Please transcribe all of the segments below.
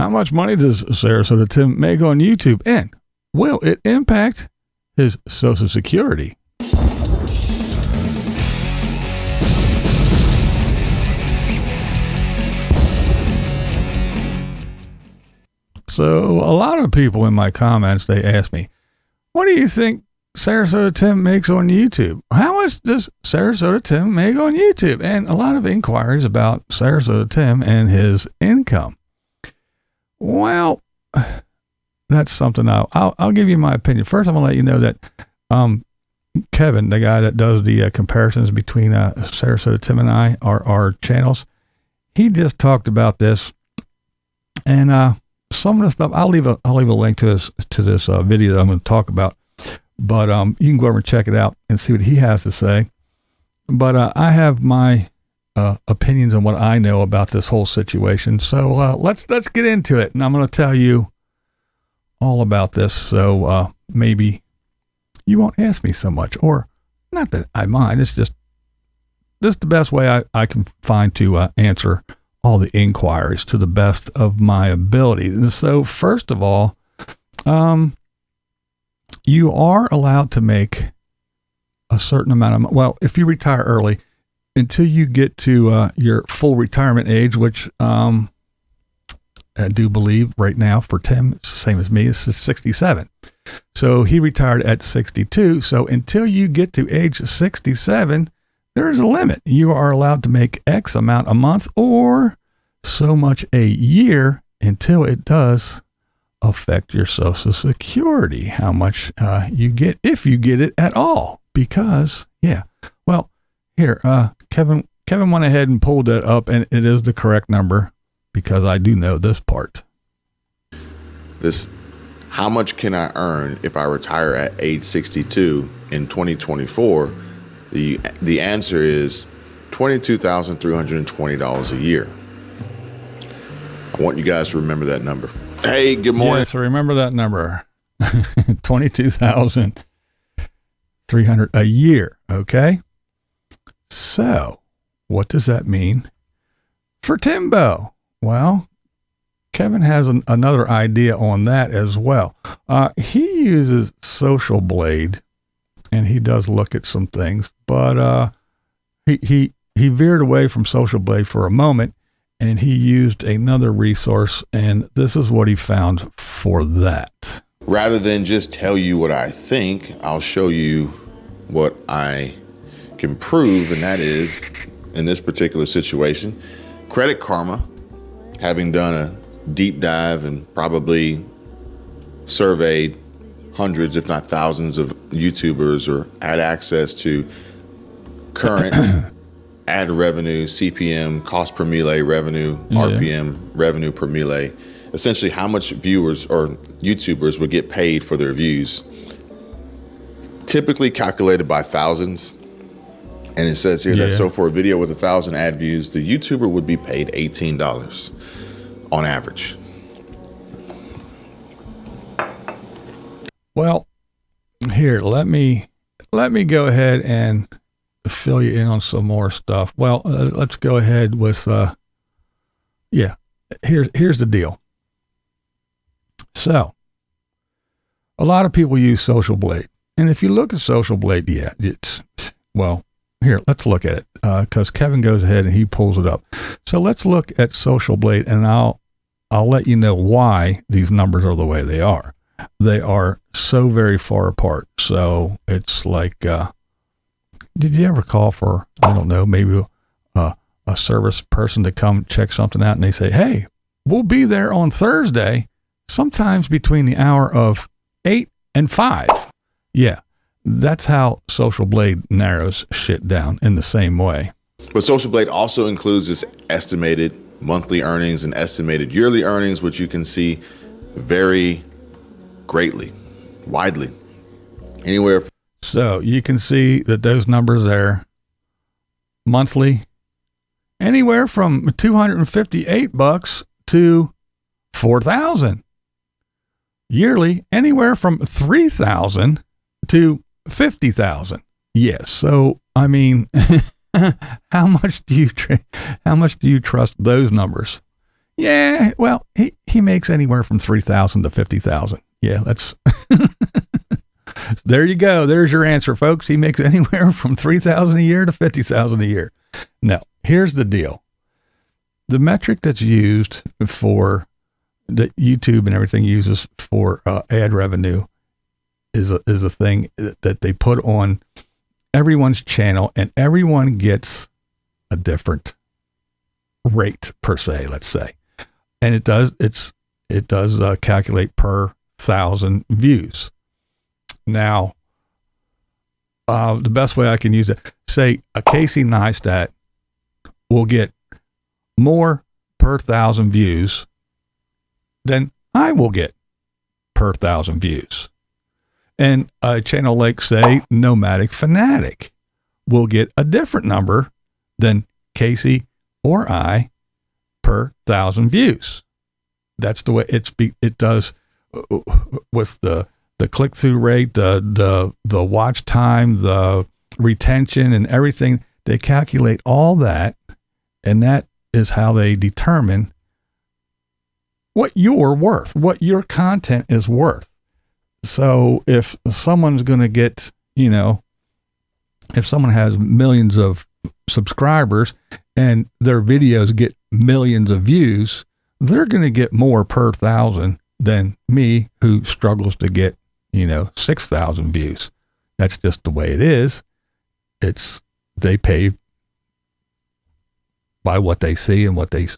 How much money does Sarasota Tim make on YouTube? And will it impact his Social Security? So a lot of people in my comments, they ask me, what do you think Sarasota Tim makes on YouTube? How much does Sarasota Tim make on YouTube? And a lot of inquiries about Sarasota Tim and his income. Well, that's something I'll give you my opinion. First, I'm going to let you know that Kevin, the guy that does the comparisons between Sarasota Tim and I, our channels, he just talked about this. And some of the stuff, I'll leave a link to this video that I'm going to talk about. But you can go over and check it out and see what he has to say. But I have my opinions on what I know about this whole situation. So let's get into it. And I'm going to tell you all about this. So maybe you won't ask me so much. Or not that I mind. It's just this is the best way I can find to answer all the inquiries to the best of my ability. And so first of all, you are allowed to make a certain amount of, well, if you retire early, until you get to your full retirement age, which I do believe right now for Tim, it's the same as me, is 67. So he retired at 62. So until you get to age 67, there is a limit. You are allowed to make X amount a month or so much a year until it does affect your Social Security, how much you get, if you get it at all. Because, yeah, well, here, Kevin went ahead and pulled that up, and it is the correct number because I do know this part. How much can I earn if I retire at age 62 in 2024? The answer is $22,320 a year. I want you guys to remember that number. Hey, good morning. Yeah, so remember that number, 22,300 a year. Okay. So what does that mean for Timbo? Well, Kevin has another idea on that as well. He uses Social Blade and he does look at some things, but he veered away from Social Blade for a moment and he used another resource, and this is what he found for that. Rather than just tell you what I think, I'll show you what I can prove, and that is, in this particular situation, Credit Karma, having done a deep dive and probably surveyed hundreds, if not thousands of YouTubers, or had access to current ad revenue, CPM, cost per melee revenue, RPM, revenue per melee, essentially how much viewers or YouTubers would get paid for their views, typically calculated by thousands. And it says here that so for a video with 1,000 ad views, the YouTuber would be paid $18 on average. Well, here, let me go ahead and fill you in on some more stuff. Well, let's go ahead with, here's the deal. So a lot of people use Social Blade. And if you look at Social Blade, here, let's look at it. Cause Kevin goes ahead and he pulls it up. So let's look at Social Blade, and I'll let you know why these numbers are the way they are. They are so very far apart. So it's like, did you ever call for, I don't know, maybe a service person to come check something out, and they say, hey, we'll be there on Thursday, sometimes between the hour of 8 and 5. Yeah, that's how Social Blade narrows shit down in the same way. But Social Blade also includes this estimated monthly earnings and estimated yearly earnings, which you can see vary greatly, widely, anywhere. So you can see that those numbers there, monthly, anywhere from $258 to $4,000. Yearly, anywhere from $3,000 to $50,000. Yes. So, I mean, how much do you trust those numbers? Yeah, well, he makes anywhere from 3,000 to 50,000. Yeah, that's there you go. There's your answer, folks. He makes anywhere from 3,000 a year to 50,000 a year. Now, here's the deal. The metric that's used for that YouTube and everything uses for ad revenue is a thing that they put on everyone's channel, and everyone gets a different rate per se, let's say. And it does calculate per 1,000 views. Now, the best way I can use it, say a Casey Neistat will get more per 1,000 views than I will get per 1,000 views. And a channel like, say, Nomadic Fanatic will get a different number than Casey or I per 1,000 views. That's the way it does with the click-through rate, the watch time, the retention, and everything. They calculate all that, and that is how they determine what you're worth, what your content is worth. So if someone's going to get, if someone has millions of subscribers and their videos get millions of views, they're going to get more per 1,000 than me, who struggles to get, 6,000 views. That's just the way it is. They pay by what they see and what they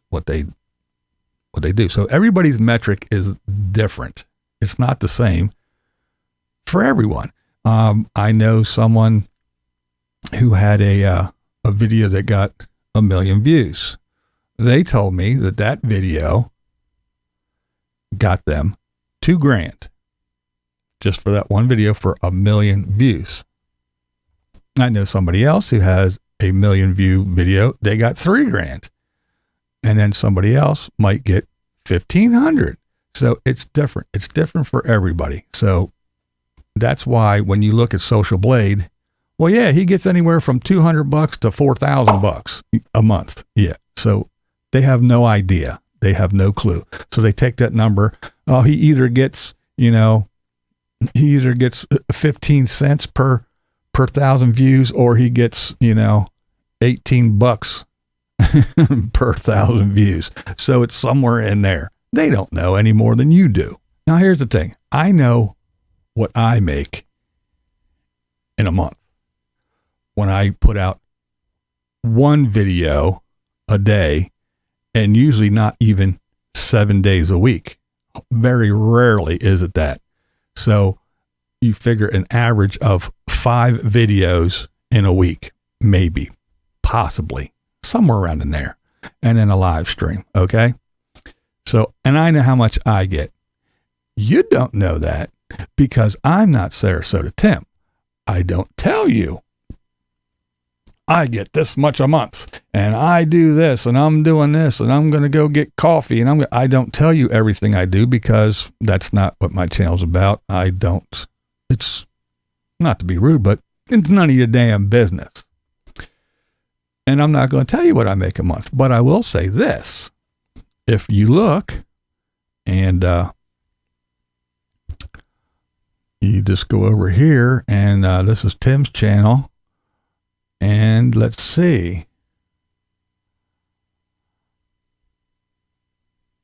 do. So everybody's metric is different. It's not the same for everyone. I know someone who had a video that got 1 million views. They told me that video got them $2,000 just for that one video for 1 million views. I know somebody else who has a 1 million view video. They got $3,000, and then somebody else might get 1,500. So it's different. It's different for everybody. So that's why when you look at Social Blade, well, yeah, he gets anywhere from $200 to $4,000 a month. Yeah. So they have no idea. They have no clue. So they take that number. Oh, he either gets 15 cents per 1,000 views, or he gets, $18 per 1,000 views. So it's somewhere in there. They don't know any more than you do. Now, here's the thing. I know what I make in a month when I put out one video a day, and usually not even 7 days a week. Very rarely is it that. So you figure an average of 5 videos in a week, maybe, possibly, somewhere around in there, and then a live stream, okay? So, and I know how much I get. You don't know that because I'm not Sarasota Tim. I don't tell you. I get this much a month, and I do this, and I'm doing this, and I'm going to go get coffee, and I don't tell you everything I do because that's not what my channel's about. It's not to be rude, but it's none of your damn business. And I'm not going to tell you what I make a month, but I will say this. If you look and you just go over here, and this is Tim's channel. And let's see.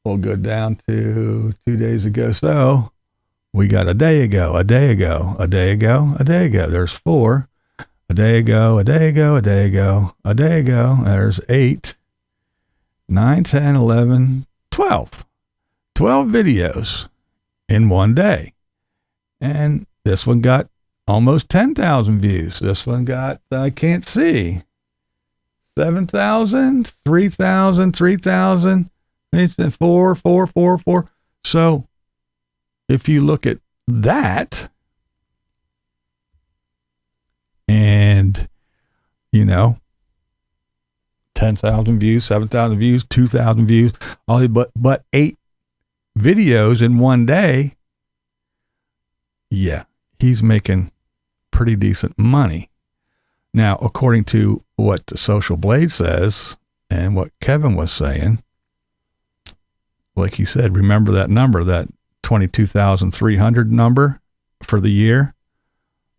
We'll go down to 2 days ago. So we got a day ago. There's 4. A day ago. There's 8, 9, 10, 11, 12. 12 videos in one day. And this one got almost 10,000 views. This one got, I can't see, 7,000, 3,000, 3,000. It's 4, 4, 4, 4. So if you look at that, and 10,000 views, 7,000 views, 2,000 views, all but 8 videos in one day, yeah, he's making pretty decent money. Now, according to what the Social Blade says and what Kevin was saying, like he said, remember that number, that 22,300 number for the year.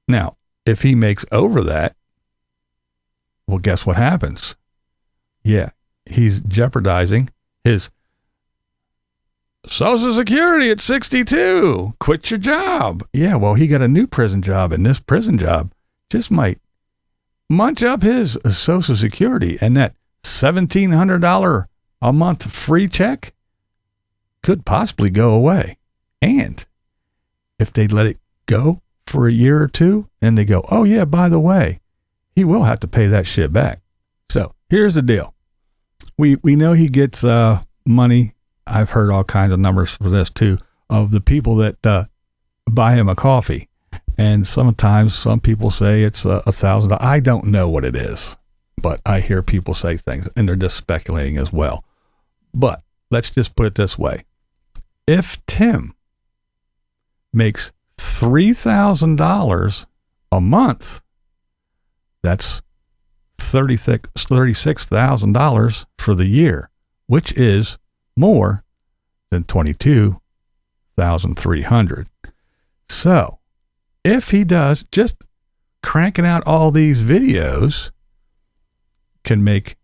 Now, if he makes over that, well, guess what happens? Yeah, he's jeopardizing his Social Security at 62. Quit your job. Yeah, well, he got a new prison job, and this prison job just might munch up his Social Security, and that $1,700 a month free check could possibly go away. And if they let it go for a year or two, and they go, oh yeah, by the way, he will have to pay that shit back. So here's the deal. We know he gets money. I've heard all kinds of numbers for this too, of the people that buy him a coffee. And sometimes some people say it's $1,000. I don't know what it is, but I hear people say things, and they're just speculating as well. But let's just put it this way. If Tim makes $3,000 a month, that's $36,000 for the year, which is more than $22,300. So if he does, just cranking out all these videos can make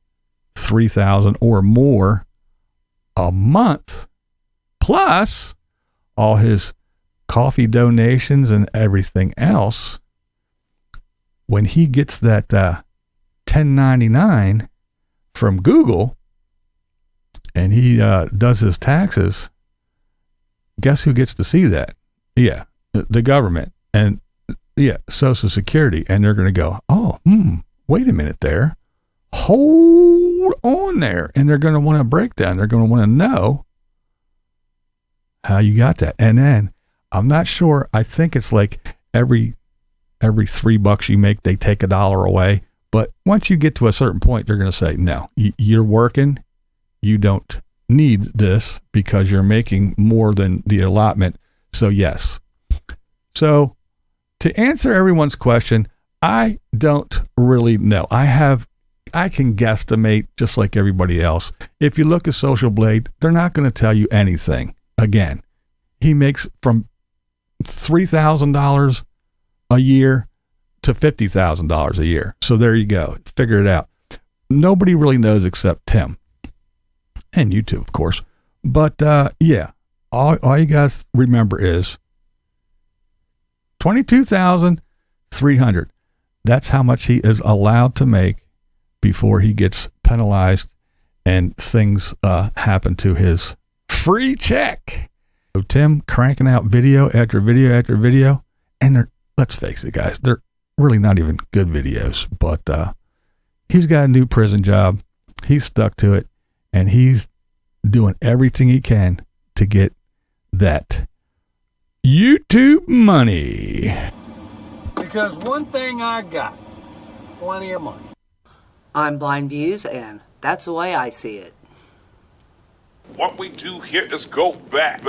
$3,000 or more a month, plus all his coffee donations and everything else. When he gets that 1099 from Google and he does his taxes, guess who gets to see that? Yeah, the government. And yeah, Social Security. And they're going to go, oh, wait a minute there. Hold on there. And they're going to want a breakdown. They're going to want to know how you got that. And then I'm not sure. I think it's like every $3 you make, they take $1 away. But once you get to a certain point, they're going to say, no, you're working. You don't need this because you're making more than the allotment. So yes. So to answer everyone's question, I don't really know. I can guesstimate just like everybody else. If you look at Social Blade, they're not going to tell you anything. Again, he makes from $3,000 a year to $50,000 a year. So there you go. Figure it out. Nobody really knows except Tim and you too, of course. But yeah, all you guys remember is $22,300. That's how much he is allowed to make before he gets penalized and things happen to his free check. So Tim cranking out video after video after video, and let's face it, guys, they're really not even good videos, but he's got a new prison job. He's stuck to it, and he's doing everything he can to get that YouTube money. Because one thing I got, plenty of money. I'm BlindViews, and that's the way I see it. What we do here is go back.